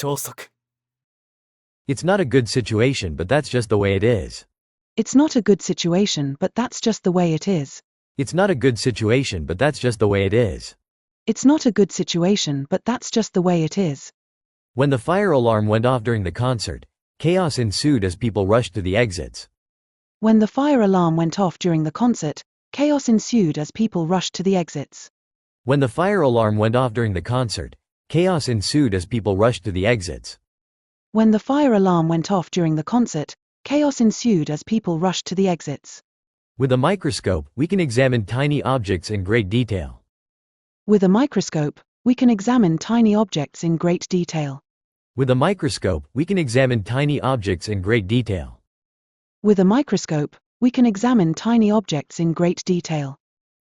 超速 It's not a good situation, but that's just the way it is. It's not a good situation, but that's just the way it is. It's not a good situation, but that's just the way it is. It's not a good situation, but that's just the way it is. When the fire alarm went off during the concert, chaos ensued as people rushed to the exits. When the fire alarm went off during the concert, chaos ensued as people rushed to the exits. When the fire alarm went off during the concert, chaos ensued as people rushed to the exits. When the fire alarm went off during the concert, chaos ensued as people rushed to the exits. With a microscope, we can examine tiny objects in great detail. With a microscope, we can examine tiny objects in great detail. With a microscope, we can examine tiny objects in great detail. With a microscope, we can examine tiny objects in great detail.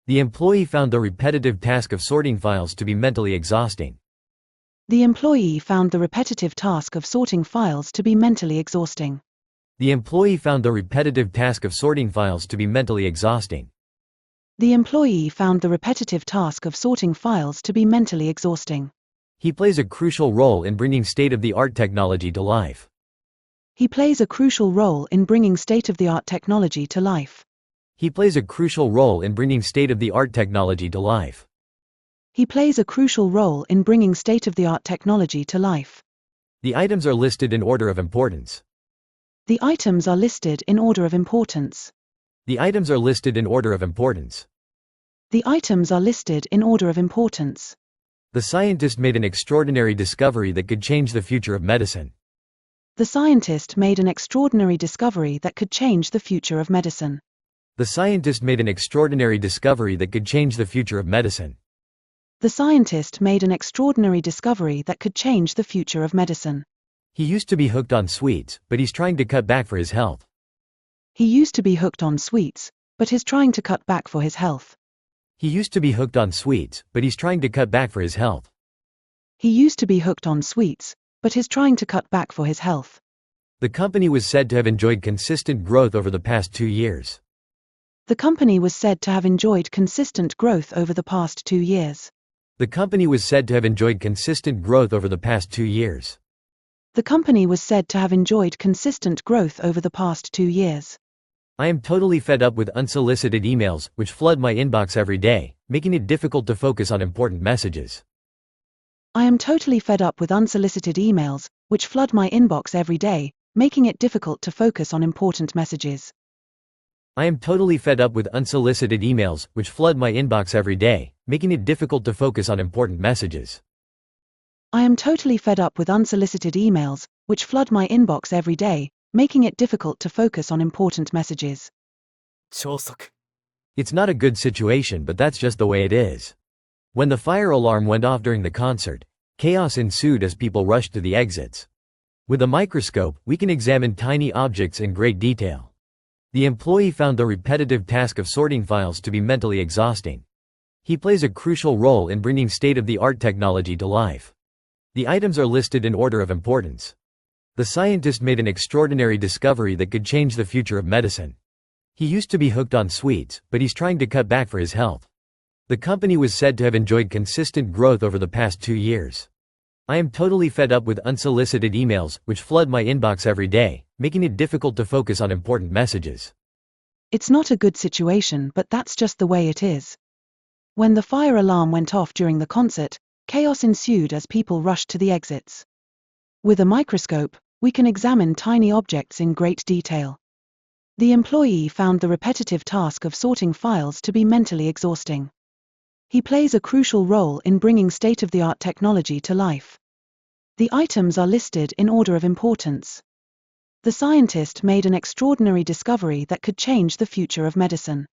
The employee found the repetitive task of sorting files to be mentally exhausting. The employee found the repetitive task of sorting files to be mentally exhausting. The employee found the repetitive task of sorting files to be mentally exhausting. The employee found the repetitive task of sorting files to be mentally exhausting. He plays a crucial role in bringing state-of-the-art technology to life. He plays a crucial role in bringing state-of-the-art technology to life. He plays a crucial role in bringing state-of-the-art technology to life. He plays a crucial role in bringing state-of-the-art technology to life. The items are listed in order of importance. The items are listed in order of importance. The items are listed in order of importance. The items are listed in order of importance. The scientist made an extraordinary discovery that could change the future of medicine. The scientist made an extraordinary discovery that could change the future of medicine. The scientist made an extraordinary discovery that could change the future of medicine. The scientist made an extraordinary discovery that could change the future of medicine. He used to be hooked on sweets, but he's trying to cut back for his health. He used to be hooked on sweets, but he's trying to cut back for his health. He used to be hooked on sweets, but he's trying to cut back for his health. He used to be hooked on sweets, but he's trying to cut back for his health. The company was said to have enjoyed consistent growth over the past 2 years. The company was said to have enjoyed consistent growth over the past 2 years. The company was said to have enjoyed consistent growth over the past 2 years. The company was said to have enjoyed consistent growth over the past 2 years. I am totally fed up with unsolicited emails, which flood my inbox every day, making it difficult to focus on important messages. I am totally fed up with unsolicited emails, which flood my inbox every day, making it difficult to focus on important messages. I am totally fed up with unsolicited emails, which flood my inbox every day, making it difficult to focus on important messages. I am totally fed up with unsolicited emails, which flood my inbox every day, making it difficult to focus on important messages. 超速 It's not a good situation, but that's just the way it is. When the fire alarm went off during the concert, chaos ensued as people rushed to the exits. With a microscope, we can examine tiny objects in great detail. The employee found the repetitive task of sorting files to be mentally exhausting. He plays a crucial role in bringing state-of-the-art technology to life. The items are listed in order of importance. The scientist made an extraordinary discovery that could change the future of medicine. He used to be hooked on sweets, but he's trying to cut back for his health. The company was said to have enjoyed consistent growth over the past 2 years. I am totally fed up with unsolicited emails, which flood my inbox every day, making it difficult to focus on important messages. It's not a good situation, but that's just the way it is. When the fire alarm went off during the concert, chaos ensued as people rushed to the exits. With a microscope, we can examine tiny objects in great detail. The employee found the repetitive task of sorting files to be mentally exhausting. He plays a crucial role in bringing state-of-the-art technology to life. The items are listed in order of importance. The scientist made an extraordinary discovery that could change the future of medicine.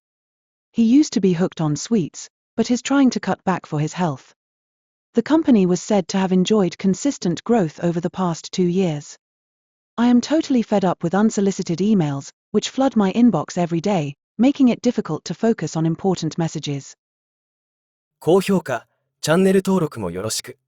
He used to be hooked on sweets, but he's trying to cut back for his health. The company was said to have enjoyed consistent growth over the past 2 years. I am totally fed up with unsolicited emails, which flood my inbox every day, making it difficult to focus on important messages. 高評価、チャンネル登録もよろしく。